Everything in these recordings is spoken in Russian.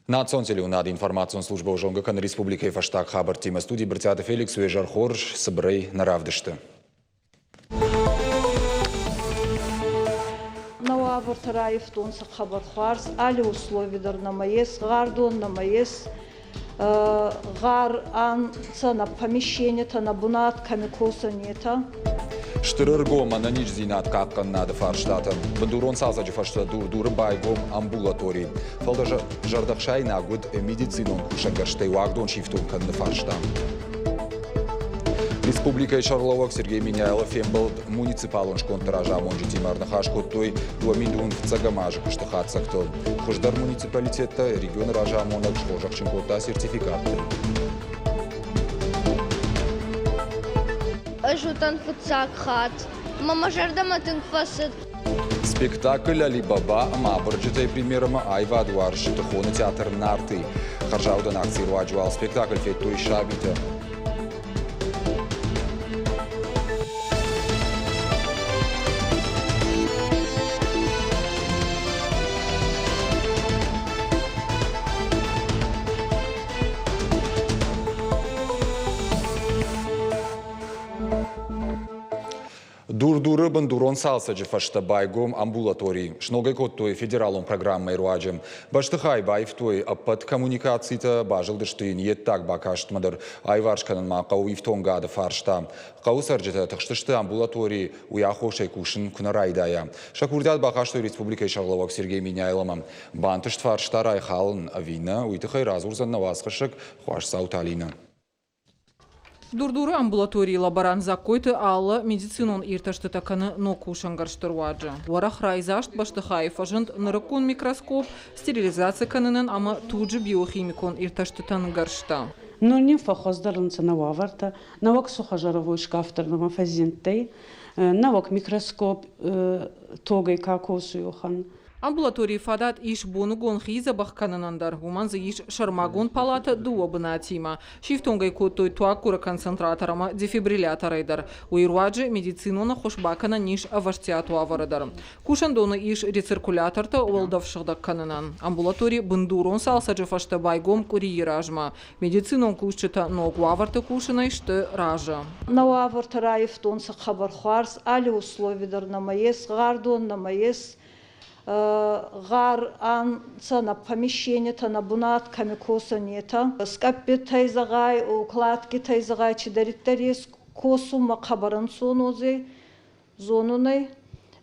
Nācons Ilūnāda informācijas служба Žongakana Республикай фаштаг хабар тима студии Братята Феликс Уежар Хорж Сабрей Наравдышты. Нававартараев тонса хабар харс, али условия намаес, гардон намаес, гар анца на помещение, та на бунат камикоса нета. Штырыргома на нич зинат каккан нады фарштата. Бандурон сазаджи фашта дур байгом амбулаторий. Фалда жардахшай нагуд медицинон кушагарштай вагдон шифтун канды фаршта. Республика Шарловок Сергей Миняйлов ембыл муниципалон шконтаража монжи тимарны хашкоттой дуаминдун в цагамажы кыштахатсактыл. Хождар муниципалитетта регион ража монак шхожакчынкотта сертификатты. Ажутан футсак хат. Мама жардаматын фасет. Спектакль Али-Баба мабырджитай примерама айва дуарш тхоны театр нарты. Харжаудан акции руаджуал спектакль феттой шабита. Дур-дуры бандурон салсаджи фашта байгом амбулаторий. Шногай коттой федералом программой руаджем. Баштыхай байфтой аппат коммуникации-то бажылдыштын еттак бакаштмадар айваршканын мақау ифтонгады фаршта. Қаусарджита тахштышты амбулаторий уяхошай кушын күнарайдая. Шакурдят бакаштой Республикай Шарловок Сергей Миняйлова. Бантышт фаршта райхалын авина уйтыхай разурзан навасқышык хуаш сауталина. Дурдуры амбулатории лаборант закойты аллы медицинон ирташты таканы нокушангарштыруаджы. Варах райзашт баштыхаев ажынт нырыкун микроскоп, стерилизация канынын ама туджи биохимикон ирташты тангаршта. Но не фахоздарынца нававарта, навак сухожаровой шкафтар намафазинтей, навак микроскоп тогай какосу юхан. Амбулатории фадат иш бонугон хиза бахкананандар, гуманзы иш шармагон палата дуобына тима. Шифтонгай коттой туакура концентраторама дефибрилляторайдар. Уируаджи медицинона хошбакана ниш аваштиату аварадар. Кушандоны иш рециркуляторта олдавшыгдак кананан. Амбулатории бындурон салсаджи фашта байгом курьеражма. Медицинон кушчыта ногу аварта кушина ишты ража. Нававартараев тонса хабар харс, али условия намаес, гардон намаес, гар анца на помещение, та на бунат камикоса нета. Скапи тайзагай, укладки тайзагай, чидаритарис, косу макабаран сонозе, зонуной,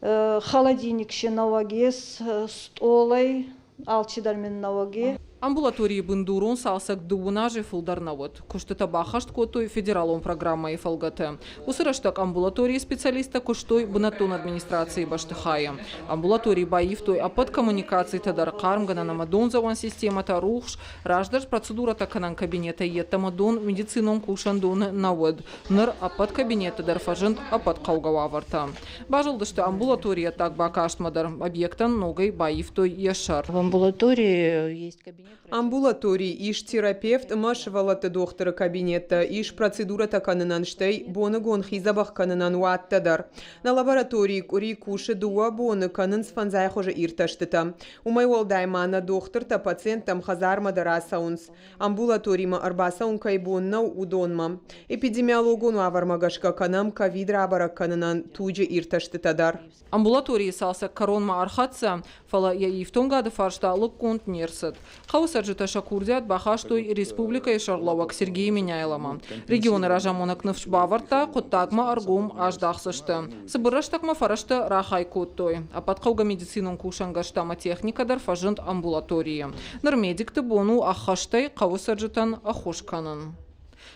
холодильник навагес, столой, алчидармен наваге. Амбулатории бындурон салсак дуунажи фулдарнавод. Куштыта бахашт котой федералом программа ФЛГТ. Усыраштак амбулатории специалиста куштой бунатон администрации баштыхая. Амбулатории баифтой апат коммуникации тадар кармгана на мадон заван система та рухш, раждаш процедура таканан кабинета етта мадон медицинон кушандон навод. Ныр апат кабинета дарфажент апат каугававарта. Бажылдышты амбулатория так бакаштмадар объектан ногой баифтой яшар. В амбулатории есть кабинет. Амбулаторий иш терапевт машвалата доктора кабинета иш процедура таканынан штей боны гонхи забах канынан уаттадар. На лаборатории кури куши дуа боны канын сфанзай хожа ирташтыта. Умайвол даймана доктор та пациентам хазарма дарасаунс. Амбулаторима арбасаун кайбонна удонма. Эпидемиологону авармагашка канам ковид рабара канынан туджи ирташтытадар. Амбулатории салса коронма архатса фала яифтонгады фаршта лыкконт нерсет. Хаусарджита шакурдят бахаштой Республика Шарловок Сергей Миняйлова. Регионы ражамонак навшбаварта коттагма аргум аждахсышты. Сыбыраштакма фарашты рахай коттой. А подкауга медицинон кушангаштама техника дарфажент амбулатории. Нырмедикты бону ахаштай хаусарджитан ахошканын.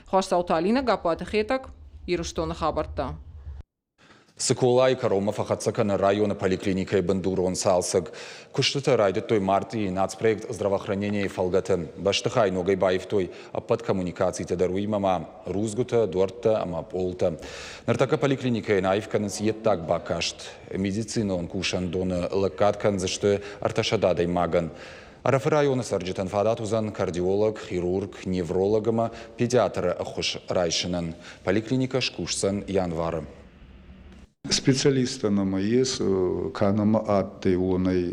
Хуашсауталина гапаты хетак ирыштоны хабарта. Сыколай Карома Фахацакана района поликлиника и Бандурон Салсак. Куштыта райдет той марти нацпроект здравоохранения и фалгатен. Баштыхай ногай баев той аппат коммуникации тадаруи мама рузгута, дуарта, ама полта. Нартака поликлиника и наивкан сиеттак бакашт. Медицина он кушан дона лакаткан, за что арташададай маган. Арафы района сарджитан фадат узан кардиолог, хирург, неврологама, педиатр ахуш райшинан. Поликлиника шкушсан январа. Специалиста на МАЕС, канама атты уланай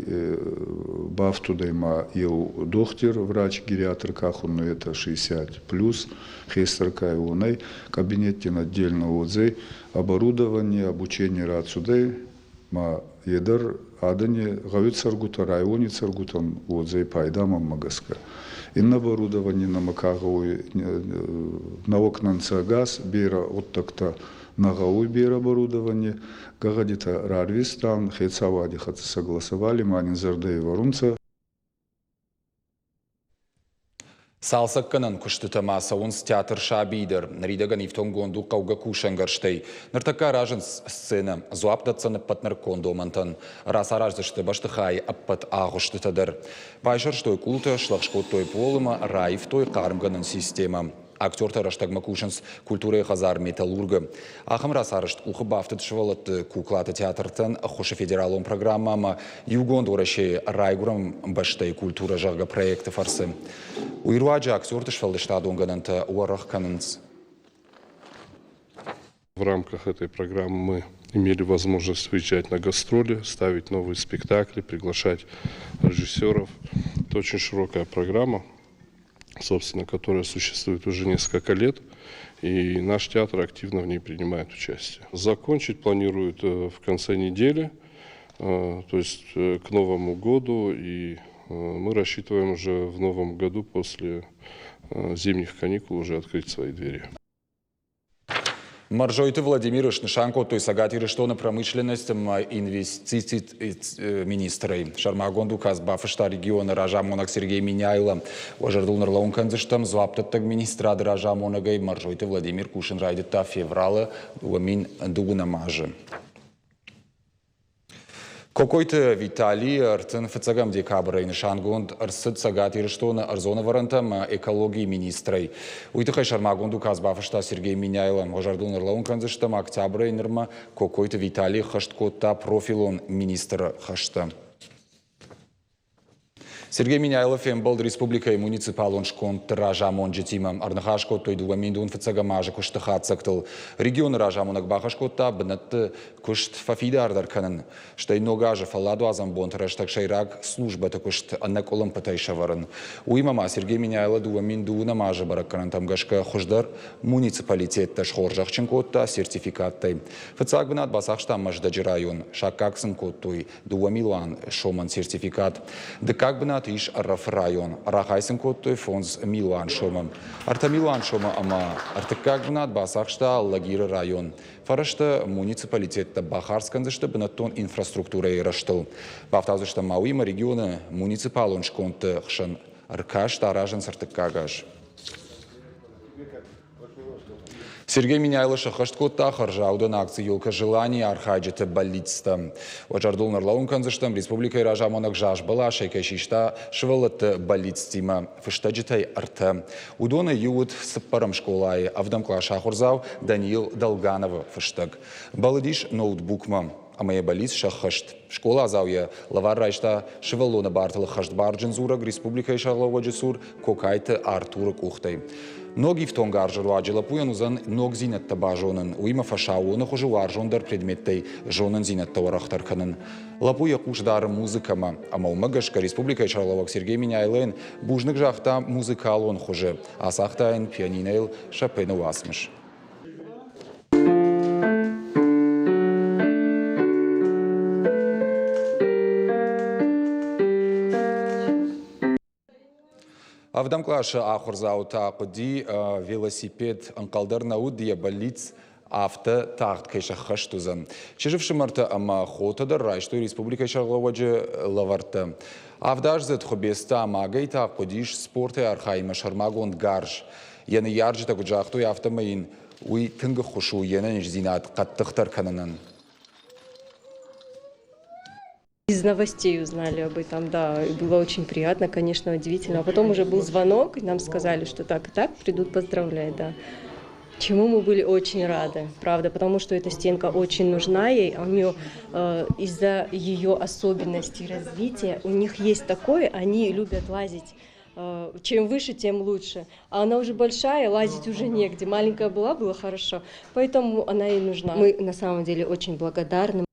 бафтудайма ил доктор, врач-гериатр, кахун, это 60+, хейстерка и кабинете отдельно отзей, оборудование, обучение рацудей, ма едар адане гавит саргута, районе саргутан отзей пайдама магаска. Инна оборудование на макагой, на окнанца газ, бера оттакта нагауй бера оборудование, гагадита рарвистан, хейцавади хата согласовали, манин зардей варунца. Салсак канан куштыта масаунс театр шабидер, ридаган ифтон гонду кауга кушангарштей. Нартака ражен сцена, зуаптатсан патнар кондомантан, расараждышты баштыхай аппат агуштытадыр. Пайшар штой култа, шлахшкот той полыма, райф той кармганан система. Актер тараштаг макушанс культуры хазар металлурга. Ахам расарышт ухы бафтыт швалат куклата театртан хуша федералом программама югон дораши райгурам баштай культура жага проекты фарсы. Уирваджа актер тышвалдыштадонгананта уарах кананс. В рамках этой программы мы имели возможность выезжать на гастроли, ставить новые спектакли, приглашать режиссеров. Это очень широкая программа, собственно, которая существует уже несколько лет, и наш театр активно в ней принимает участие. Закончить планируют в конце недели, то есть к Новому году, и мы рассчитываем уже в Новом году после зимних каникул уже открыть свои двери. Маржойты Владимир Шнышанко, той сагатиры, что на промышленность инвестиций министры. Шармагонду Казбафышта региона Ражамонак Сергей Миняйла. Ожардул нарлаун канзыштам зваптаттаг министрады Ражамонагай Маржойты Владимир Кушин райдыта феврала уамин дугунамажы. Какой-то Виталий Артен фацагам декабря нишангонд арсыд сагатиры, что на арзона варантам экологии министры. Уйтыхай Шармагонду Казбафышта Сергей Миняйла. Ожардул нарлаун канзыштам октября нирма какой-то Виталий хаштко-та профилон министра хашта. Сергей Миняйлов был республика и муниципалон шконт Ражамон джетима. Арнахашко той дуаминдун фацагамажа куштахацактал. Регион Ражамонак бахашкота бнат кушт фафидар дарканан. Штай ногажа фалладу азамбон тараштак шайрак служба кушт аннаколам патайшаваран. Уимама Сергей Миняйла дуаминдуна мажа бараканан тамгашка хуждар муниципалитет ташхоржахченкота сертификаттай. Фацаг бнат басахштам маждаджи район. Шакаксын коттой дуамилан шоман сертификат. Декак бнат иш Раф район. Рахайсын коттой фонз Милан шомам. Арта Милан шома ама. Артыкак бнат басахшта Лагира район. Фарашта муниципалитетта Бахарсканзышта бнаттон инфраструктураираштыл. Бафтазышта Мауима региона муниципалон шконты хшан аркаш таражан сартыккагаш. Сергей Миняйло шахашткота харжауда на акции «Елка желаний» архаджета больница. Ожардул нарлаун канзыштам республика Ражамонак жаж была шайкашишта швалат больництима фыштаджетай арта. Удона юут с парам школай, авдам клаша хурзав Даниил Долганова фыштаг. Баладиш ноутбукма. А моя болиц шахашт. Школа азауя лавар райшта шевалона бартала хашт барджинзураг республика Шарлова джесур кокайта Артура кухтай. Ноги в том гаржеру аджела пуян узан ног зинет табажонан. Уима фашау на хожу аржондар предметтай жонан зинет таварахтарканан. Лапуя кушдар музыкама. Ама умагашка республика Шарлова Сергей Миняйлен бужник жахта музыкалон хоже. Асахтайн пианинейл Шопену асмыш. Авдам клаша ахурзаута куди велосипед анкалдар наудия болиц авто тахт кайша хаштузан. Чижевши марта ама хотадар райшто республика Шарловаджи лаварта. Авдаш зет хобеста амагайта кудиш спорта архайма шармагонд гарш. Яны ярджита куджахто и автомаин уи тынга хушу яны зинат каттыхтар кананан. Из новостей узнали об этом, да, и было очень приятно, конечно, удивительно. А потом уже был звонок, и нам сказали, что так и так придут поздравлять, да. Чему мы были очень рады, правда, потому что эта стенка очень нужна ей, а у нее из-за ее особенностей развития, у них есть такое, они любят лазить. Чем выше, тем лучше. А она уже большая, лазить уже негде. Маленькая была, было хорошо, поэтому она ей нужна. Мы на самом деле очень благодарны.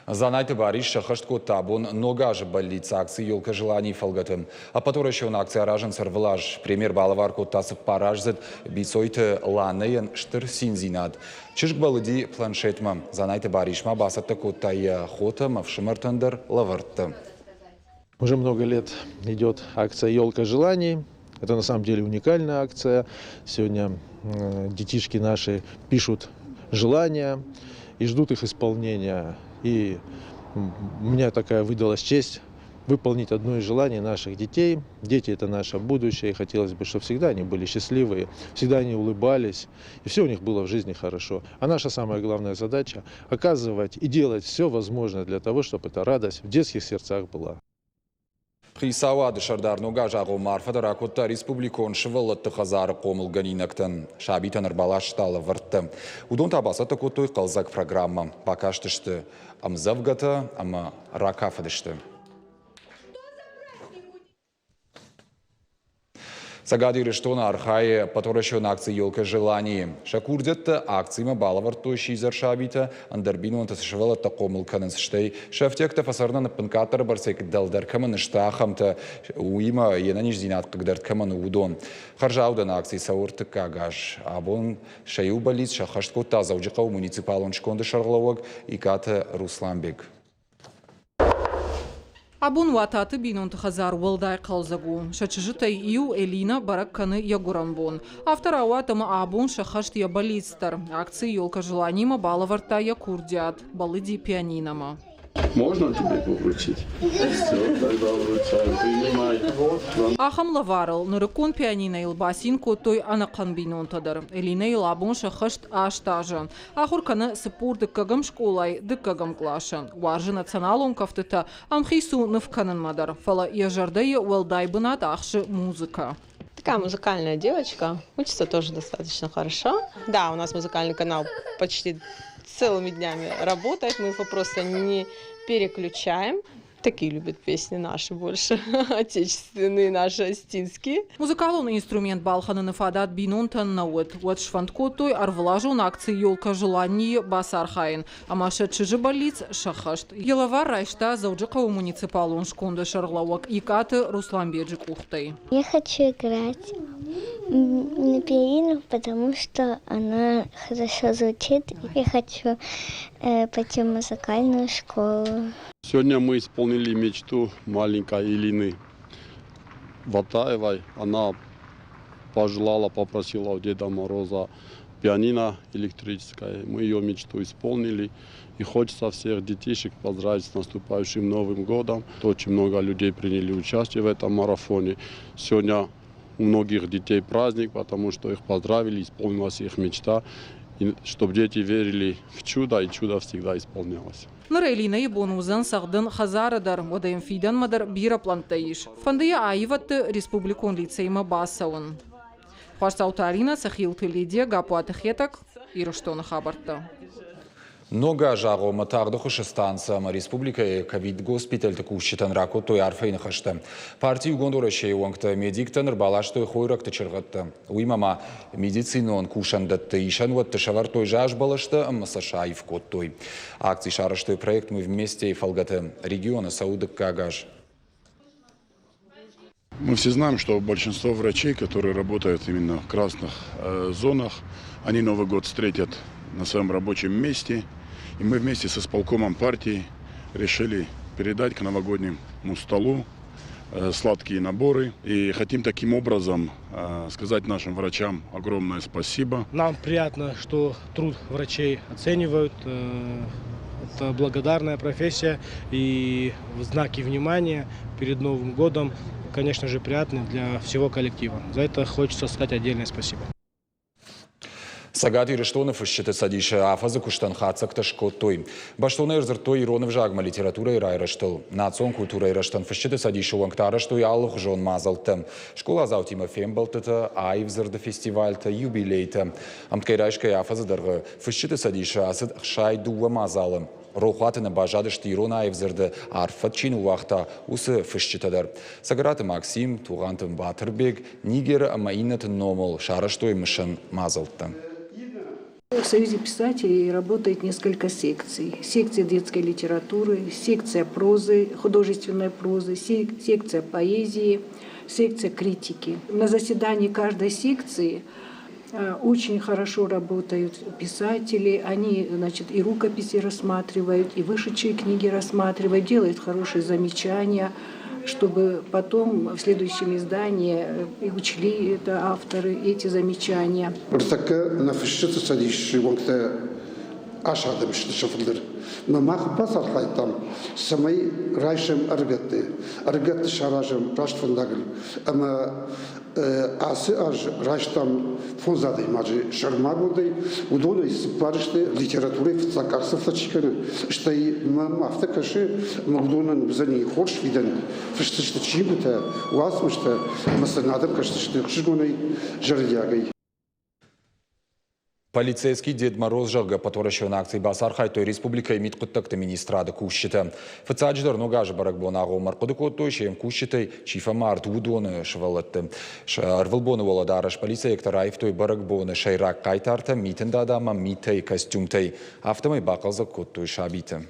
Занайте бариш шахаштко табун ногаж больница акции елка желаний фалгатым. А потом акция ражен сарвлаж. Премьер балаварку тасып паражзет бисойты ланейн штыр синзинад. Чишк балыди планшетма. Занайте баришма басатта коттая хотам в шимартандер лавартта. Уже много лет идет акция «Елка желаний». Это на самом деле уникальная акция. Сегодня детишки наши пишут желания и ждут их исполнения. И у меня такая выдалась честь выполнить одно из желаний наших детей. Дети – это наше будущее. И хотелось бы, чтобы всегда они были счастливые, всегда они улыбались, и все у них было в жизни хорошо. А наша самая главная задача – оказывать и делать все возможное для того, чтобы эта радость в детских сердцах была. Хисава дышардар ногаж агу марфада ракотта республикон швалатты хазары комылганинактан. Шабитан арбалаш шталы варты. Удон табасата коттой қалзак программа. Бакаштышты амзавгата, ама ракафадышты. Сагади рештона архае поторощен акции елка желаний. Шакурдетта акциями балавартой шизар шабита, андербину антасшевала такомыл каненсштей. Шефтекта фасарна напынкатар барсек далдаркаман штахамта уима енаниш зинат кагдарткаман удон. Харжаудан акции саурты кагаш. Абон шаю балиц шахаштко тазауджикау муниципалон шконды шарлауаг иката Русланбек. Абун вататы бинон тхазар волдай қалзагу. Шачыжытай ию Элина баракканы ягуранбон. Автор ауатама абун шахашт я балистар. Акции елка желанима балаварта я курдят. Балыди пианинама. Можно тебе повручить? Все, тогда вручаю. Принимай. Ахам лаварал. Нарыкон пианино илбасин котой анакан бинон тадар. Элина илабун шахашт аштажа. Ахурканы сыпур дыккагам школай дыккагам клаша. Варжы националон кафтыта амхису навканын мадар. Фала яжардая уэлдай бынат ахши музыка. Такая музыкальная девочка. Учится тоже достаточно хорошо. Да, у нас музыкальный канал почти целыми днями работает. Мы его просто не переключаем. Такие любят песни наши больше, отечественные, наши астинские. Музыкалный инструмент балханы нафадат бинон таннауэт. Вот шванткотой арвлажу на акции елка желаний басархайн. А машедший же болиц шахашт. Елавар райшта зауджикау муниципалон шконда шарлауак икаты Русланбеджик ухтай. Я хочу играть на пианино, потому что она хорошо звучит. Я хочу пойти в музыкальную школу. Сегодня мы исполнили мечту маленькой Илины Ватаевой. Она пожелала, попросила у Деда Мороза пианино электрическое. Мы ее мечту исполнили. И хочется всех детишек поздравить с наступающим Новым годом. Очень много людей приняли участие в этом марафоне. Сегодня у многих детей праздник, потому что их поздравили, исполнилась их мечта. И чтобы дети верили в чудо, и чудо всегда исполнялось. Нарелина ебонузан сагдын хазарадар, одаем фидан мадар бира плантаиш. Фандия айватты республикон лицейма басаун. Хварсаутарина сахилты лидия гапуатахетак и руштона хабарта. Нога жаго матагдуху шестанца республика ковид госпиталь текущитан раку той арфейн хашта. Партию гондораше уангта медиктан балаштой хойрак течергатта. Уимама медицинон кушандатта ишан вот тешавар той жаж балашта масашаев коттой. Акции шараштой проект мы вместе и фалгата региона Саудак Кагаш. Мы все знаем, что большинство врачей, которые работают именно в красных зонах, они Новый год встретят на своем рабочем месте. И мы вместе с исполкомом партии решили передать к новогоднему столу сладкие наборы. И хотим таким образом сказать нашим врачам огромное спасибо. Нам приятно, что труд врачей оценивают. Это благодарная профессия. И в знаке внимания перед Новым годом, конечно же, приятно для всего коллектива. За это хочется сказать отдельное спасибо. Сагати Рештонов ищет садиша афаза куштан хацак ташкотой. Баштона ирзертой иронов жагма литература и райраштал. Национ культура и раштан фащита садиша уангтара, что и аллах жон мазалтам. Школа заутима фембалтата, айвзерда фестивальта, юбилейта. Амткайрайшка афаза дарга фащита садиша асад шай дуа мазалам. Рохватына бажады штирона айвзерда арфатчин уақта усы фащитадар. Сагараты Максим, туғантым Батырбек, Нигер амаинатын номол шараштой мышын мазалтам. В Союзе писателей работает несколько секций. Секция детской литературы, секция прозы, художественной прозы, секция поэзии, секция критики. На заседании каждой секции очень хорошо работают писатели. Они, значит, и рукописи рассматривают, и вышедшие книги рассматривают, делают хорошие замечания, чтобы потом в следующем издании и учли это авторы, эти замечания. Мамах басар хайтам, самай райшем аргатты шаражем раштфандагл, ама асы аж раштам фонзады мажи шармагуды, удоны спарышты литературы в цакарсов лачиканы, что и мафта каши магдонан бзани хорш виден, что чибута, уасмышта, масанадам кашты что хшигоной жардягой. Полицейский Дед Мороз жағы паторашын акции басар хайтой республика имит құттықты министрады күшіті. Фыцадждар ногажы барак бонағы омар құды көттой шеем күшіті чифа март удоны шывалытты. Арвылбоны воладарыш полиция ектараевтой барак боны шайрак қайтарты митінді адама митай костюмтай. Автомай бақылзы көттой шабиты.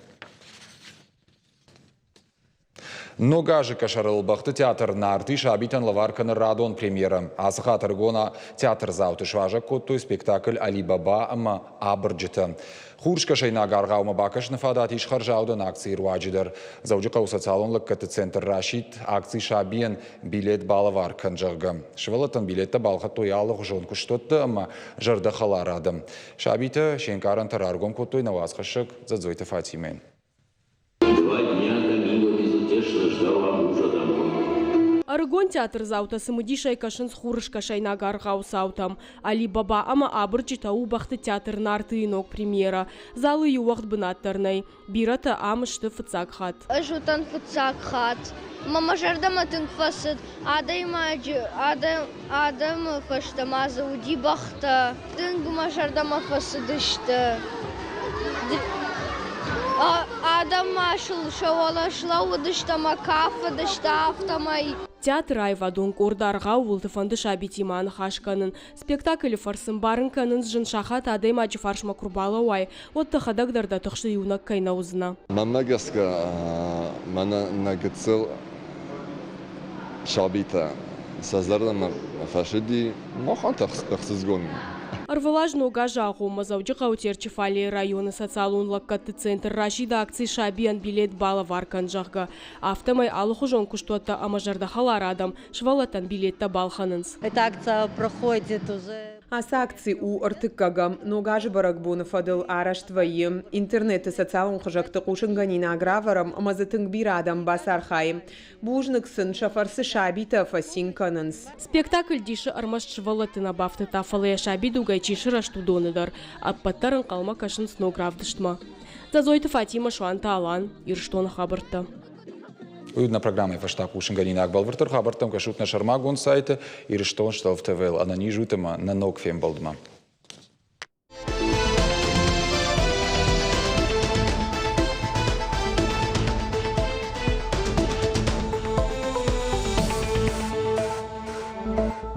Ногажы кашарылбақты театр нарты шабитан лаварканы радон премьера. Азыға таргона театр зауты шважа көттой спектакль Али Баба ама абырджыты. Хуршка шайна гарғаума бақышны фадат ишқар жаудан акции руаджидыр. Заужы қауса цалонлық кәті центр Рашид акции шабиен билет балавар канжағы. Шывалытын билетті балға тоялық жон күштотты ама жырды қаларадым. Шабиті шенкарын тараргон көттой навазқышық задзойты Фатимен. Аргон театр заута самыдишай кашын схурышка шайна гаргау саутам. Али Баба ама абырчита убахты театр нарты инок премьера. Залы ювахт бынаттарнай. Бирата амышты фыцак хат. Ажутан фыцак хат. Мама жардама тынк фасыд. Адам фаштамаза уди бахта. Тынгума жардама фасыдышты. Адам машыл шавалашла удыштама кафа дышта автомай. Театр айвадун кордарға улты фанды шабитиман хашканын. Спектакль фарсын барынканын жыншахат адайм ажы фаршма курбала уай. Отты хадагдарда тұқшы юнак кайна узына. Манагаска мана нагыцыл шабита. Сазлардан фашиди мохан тақсызгон. Арвалаж нога жағу мазауджы қаутерчі фали районы социалун лаккатты центр Рашида акции шабиян билет бала варкан жағға. Автомай алуху жон куштуатта амажарда халарадам, швалатан билетта балханынс. Эта акция проходит уже... Ас акции у артыккагам ногажы баракбуны фадыл араш твоим. Интернеты социалун хыжакты кушынганина аграварам мазытынг бирадам басархайым. Бужныксын шафарсы шабита фасинканынс. Спектакль диши армаш швалатына бафты тафалая шабиду гайчиши раштудоныдар. Аппаттарын қалма кашын сногравдыштма. Зазойты Фатима Шуанта Алан, Ирштон хабыртты. Уютна программа фаштак ушинганина акбалвыртыр хабартам кашутна шармагон сайты Ирштон шталф ТВЛ. Она не жутыма на ног фем балдма.